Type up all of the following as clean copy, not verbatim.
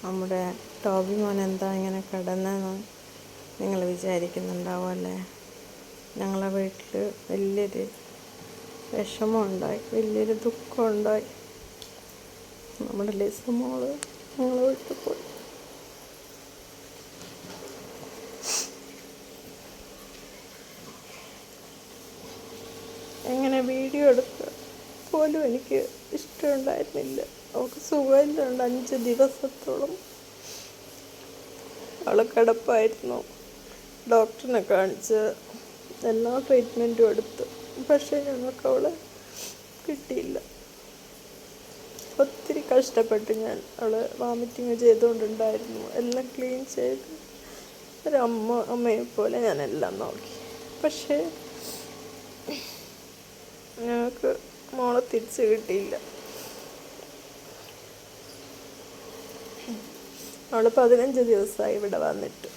നമ്മുടെ ടോബി മോൻ എന്താ ഇങ്ങനെ കിടന്നെന്ന് നിങ്ങൾ വിചാരിക്കുന്നുണ്ടാവും അല്ലേ. ഞങ്ങളെ വീട്ടിൽ വലിയൊരു വിഷമമുണ്ടായി, വലിയൊരു ദുഃഖമുണ്ടായി. നമ്മുടെ ലിസ മോള് ഞങ്ങളെ വീട്ടിൽ പോയി. എങ്ങനെ വീഡിയോ എടുക്കുക പോലും എനിക്ക് ഇഷ്ടമുണ്ടായിരുന്നില്ല. അവൾക്ക് സുഖമില്ലാണ്ട് 5 ദിവസത്തോളം അവൾ കിടപ്പായിരുന്നു. ഡോക്ടറിനെ കാണിച്ച് എല്ലാ ട്രീറ്റ്മെൻറ്റും എടുത്തു. പക്ഷേ ഞങ്ങൾക്ക് അവളെ കിട്ടിയില്ല. ഒത്തിരി കഷ്ടപ്പെട്ട് അവൾ വോമിറ്റിങ് ചെയ്തുകൊണ്ടുണ്ടായിരുന്നു. എല്ലാം ക്ലീൻ ചെയ്ത് അമ്മയെ പോലെ ഞാനെല്ലാം നോക്കി. പക്ഷേ ഞങ്ങൾക്ക് മോളെ തിരിച്ച് കിട്ടിയില്ല. അവൾ 15 ദിവസമായി ഇവിടെ വന്നിട്ട്.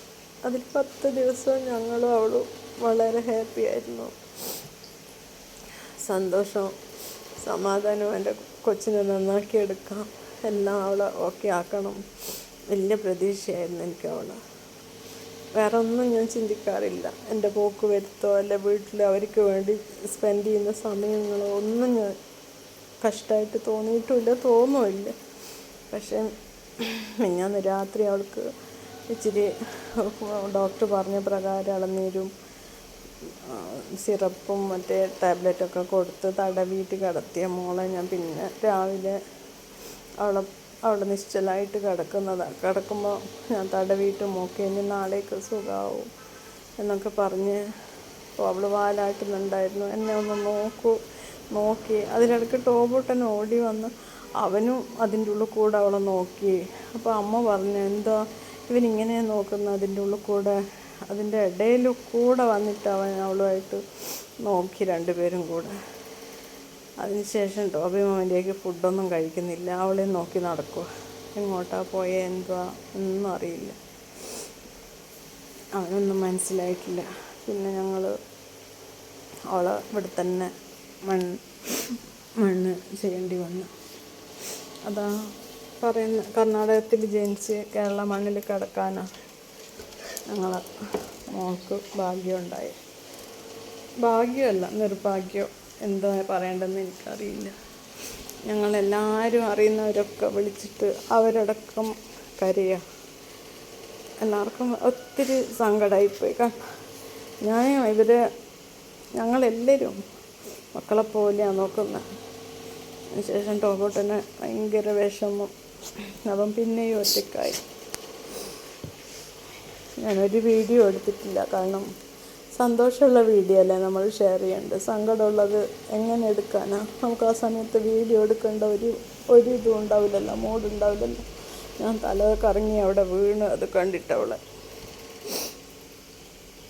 അതിൽ 10 ദിവസവും ഞങ്ങളും അവളും വളരെ ഹാപ്പി ആയിരുന്നു. സന്തോഷവും സമാധാനവും എൻ്റെ കൊച്ചിനെ നന്നാക്കി എടുക്കാം, എല്ലാം അവളെ ഓക്കെ ആക്കണം, വലിയ പ്രതീക്ഷയായിരുന്നു എനിക്ക് അവളെ. വേറെ ഒന്നും ഞാൻ ചിന്തിക്കാറില്ല. എൻ്റെ പോക്ക് വരുത്തോ അല്ലെ വീട്ടിൽ അവർക്ക് വേണ്ടി സ്പെൻഡ് ചെയ്യുന്ന സമയങ്ങളോ ഒന്നും ഞാൻ കഷ്ടമായിട്ട് തോന്നിയിട്ടുമില്ല, തോന്നുമില്ല. പക്ഷേ മിനിഞ്ഞാന്ന് രാത്രി അവൾക്ക് ഇച്ചിരി ഡോക്ടർ പറഞ്ഞ പ്രകാരം ഇളനീരും സിറപ്പും മറ്റേ ടാബ്ലറ്റൊക്കെ കൊടുത്ത് തടവിയിട്ട് കിടത്തിയ മോളെ ഞാൻ പിന്നെ രാവിലെ അവളെ നിശ്ചലമായിട്ട് കിടക്കുമ്പോൾ ഞാൻ തടവിയിട്ട് നോക്കി, ഇനി നാളേക്ക് സുഖമാവും എന്നൊക്കെ പറഞ്ഞ് അവൾ വാലാട്ടുന്നുണ്ടായിരുന്നു. എന്നെ ഒന്ന് നോക്കി. അതിനിടയ്ക്ക് ടോബൂട്ടൻ ഓടി വന്ന് അവനും അതിൻ്റെ ഉള്ളിൽ കൂടെ അവളെ നോക്കി. അപ്പോൾ അമ്മ പറഞ്ഞു, എന്താ ഇവനിങ്ങനെ നോക്കുന്ന, അതിൻ്റെ ഉള്ളിൽ കൂടെ അതിൻ്റെ ഇടയിൽ കൂടെ വന്നിട്ട് അവളുമായിട്ട് നോക്കി, 2 പേരും കൂടെ. അതിനുശേഷം ടോബി മോൻ്റെക്ക് ഫുഡൊന്നും കഴിക്കുന്നില്ല, അവളെ നോക്കി നടക്കുക. എങ്ങോട്ടാ പോയേ എന്തുവാ ഒന്നും അറിയില്ല, അവനൊന്നും മനസ്സിലായിട്ടില്ല. പിന്നെ ഞങ്ങൾ അവളെ ഇവിടെ തന്നെ മണ്ണ് ചെയ്യേണ്ടി വന്നു. അതാ പറയുന്ന, കർണാടകത്തിൽ ജനിച്ച് കേരള മണ്ണിൽ കിടക്കാനാണ് ഞങ്ങളെ മോൾക്ക് ഭാഗ്യമുണ്ടായി. ഭാഗ്യമല്ല, നിർഭാഗ്യം, എന്താ പറയേണ്ടതെന്ന് എനിക്കറിയില്ല. ഞങ്ങളെല്ലാവരും അറിയുന്നവരൊക്കെ വിളിച്ചിട്ട് അവരടക്കം കരയുക. എല്ലാവർക്കും ഒത്തിരി സങ്കടമായിപ്പോയി. ഞങ്ങളെല്ലാവരും മക്കളെ പോലെയാണ് നോക്കുന്നത്. അതിനുശേഷം ടോബോട്ടന് ഭയങ്കര വിഷമം, അവൻ പിന്നെയും ഒറ്റയ്ക്കായി. ഞാനൊരു വീഡിയോ എടുത്തിട്ടില്ല, കാരണം സന്തോഷമുള്ള വീഡിയോ അല്ലേ നമ്മൾ ഷെയർ ചെയ്യേണ്ടത്. സങ്കടമുള്ളത് എങ്ങനെ എടുക്കാനാണ്? നമുക്ക് ആ സമയത്ത് വീഡിയോ എടുക്കേണ്ട ഒരു ഇതും ഉണ്ടാവില്ലല്ലോ, മൂഡുണ്ടാവില്ലല്ലോ. ഞാൻ തല കറങ്ങി അവിടെ വീണ് അത് കണ്ടിട്ടവളെ